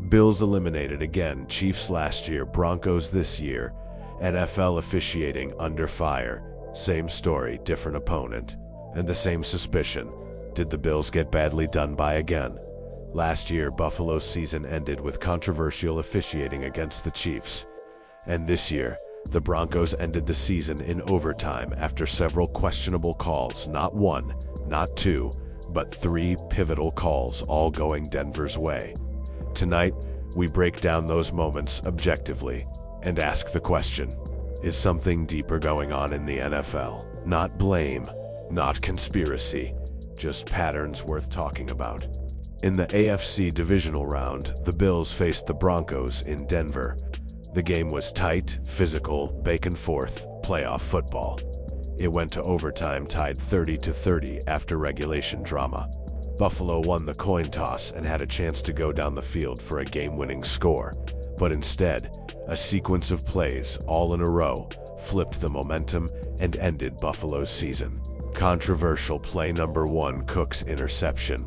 Bills eliminated again, Chiefs last year, Broncos this year. NFL officiating under fire. Same story, different opponent. And the same suspicion. Did the Bills get badly done by again? Last year, Buffalo's season ended with controversial officiating against the Chiefs. And this year, the Broncos ended the season in overtime after several questionable calls, not one, not two, but three pivotal calls, all going Denver's way. Tonight, we break down those moments objectively and ask the question, is something deeper going on in the NFL? Not blame, not conspiracy, just patterns worth talking about. In the AFC divisional round, the Bills faced the Broncos in Denver. The game was tight, physical, back-and-forth, playoff football. It went to overtime, tied 30-30 after regulation drama. Buffalo won the coin toss and had a chance to go down the field for a game-winning score. But instead, a sequence of plays, all in a row, flipped the momentum and ended Buffalo's season. Controversial play number 1, Cook's interception.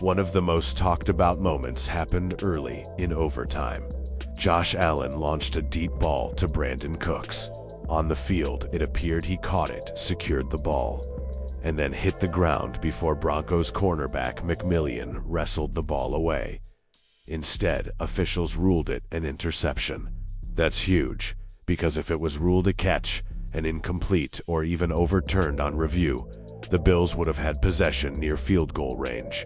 One of the most talked about moments happened early in overtime. Josh Allen launched a deep ball to Brandon Cooks. On the field, it appeared he caught it, secured the ball, and then hit the ground before Broncos cornerback McMillian wrestled the ball away. Instead, officials ruled it an interception. That's huge, because if it was ruled a catch, an incomplete, or even overturned on review, the Bills would have had possession near field goal range.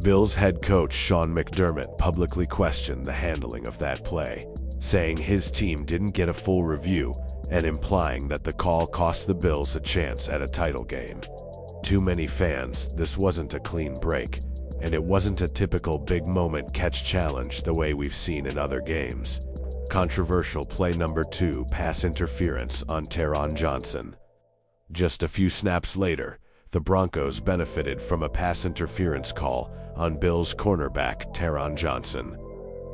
Bills head coach Sean McDermott publicly questioned the handling of that play, saying his team didn't get a full review and implying that the call cost the Bills a chance at a title game. To many fans, this wasn't a clean break, and it wasn't a typical big moment catch challenge the way we've seen in other games. Controversial play number 2, pass interference on Taron Johnson. Just a few snaps later, the Broncos benefited from a pass interference call on Bills cornerback Taron Johnson.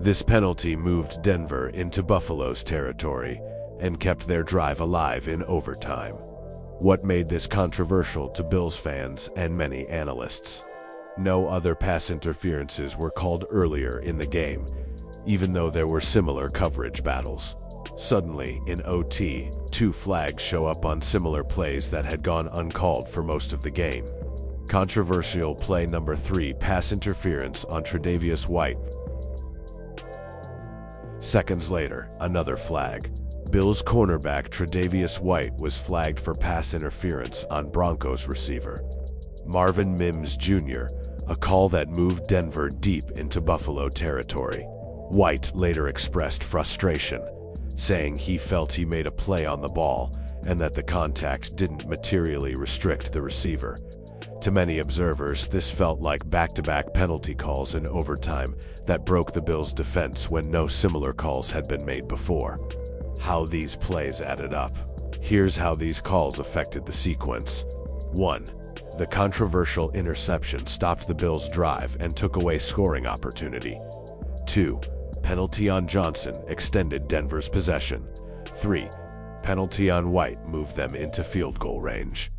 This penalty moved Denver into Buffalo's territory and kept their drive alive in overtime. What made this controversial to Bills fans and many analysts? No other pass interferences were called earlier in the game, even though there were similar coverage battles. Suddenly, in OT, 2 flags show up on similar plays that had gone uncalled for most of the game. Controversial play number 3, pass interference on Tre'Davious White. Seconds later, another flag. Bills cornerback Tre'Davious White was flagged for pass interference on Broncos receiver Marvin Mims Jr., a call that moved Denver deep into Buffalo territory. White later expressed frustration, saying he felt he made a play on the ball and that the contact didn't materially restrict the receiver. To many observers, this felt like back-to-back penalty calls in overtime that broke the Bills' defense when no similar calls had been made before. How these plays added up. Here's how these calls affected the sequence. 1. The controversial interception stopped the Bills' drive and took away scoring opportunity. 2. Penalty on Johnson extended Denver's possession. 3. Penalty on White moved them into field goal range.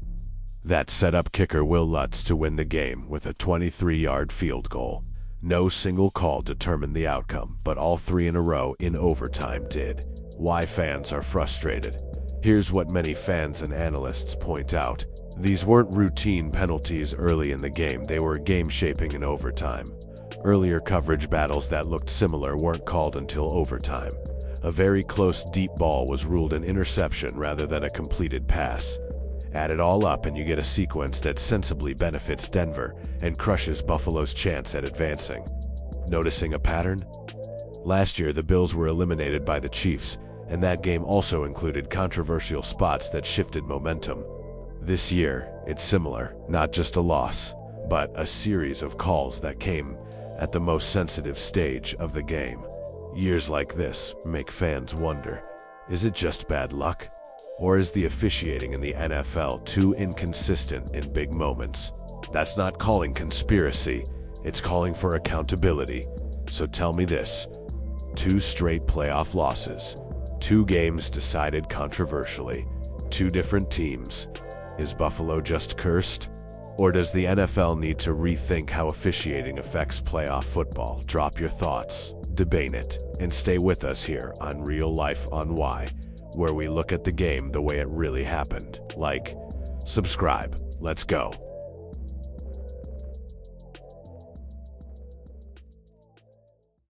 That set up kicker Will Lutz to win the game with a 23-yard field goal. No single call determined the outcome, but all 3 in a row in overtime did. Why fans are frustrated. Here's what many fans and analysts point out. These weren't routine penalties early in the game, they were game-shaping in overtime. Earlier coverage battles that looked similar weren't called until overtime. A very close deep ball was ruled an interception rather than a completed pass. Add it all up and you get a sequence that sensibly benefits Denver and crushes Buffalo's chance at advancing. Noticing a pattern? Last year, the Bills were eliminated by the Chiefs, and that game also included controversial spots that shifted momentum. This year, it's similar, not just a loss, but a series of calls that came at the most sensitive stage of the game. Years like this make fans wonder, is it just bad luck? Or is the officiating in the NFL too inconsistent in big moments? That's not calling conspiracy, it's calling for accountability. So tell me this, 2 straight playoff losses, 2 games decided controversially, 2 different teams. Is Buffalo just cursed? Or does the NFL need to rethink how officiating affects playoff football? Drop your thoughts debate it, and stay with us here on Real Life on Y, where we look at the game the way it really happened. Like, subscribe, let's go.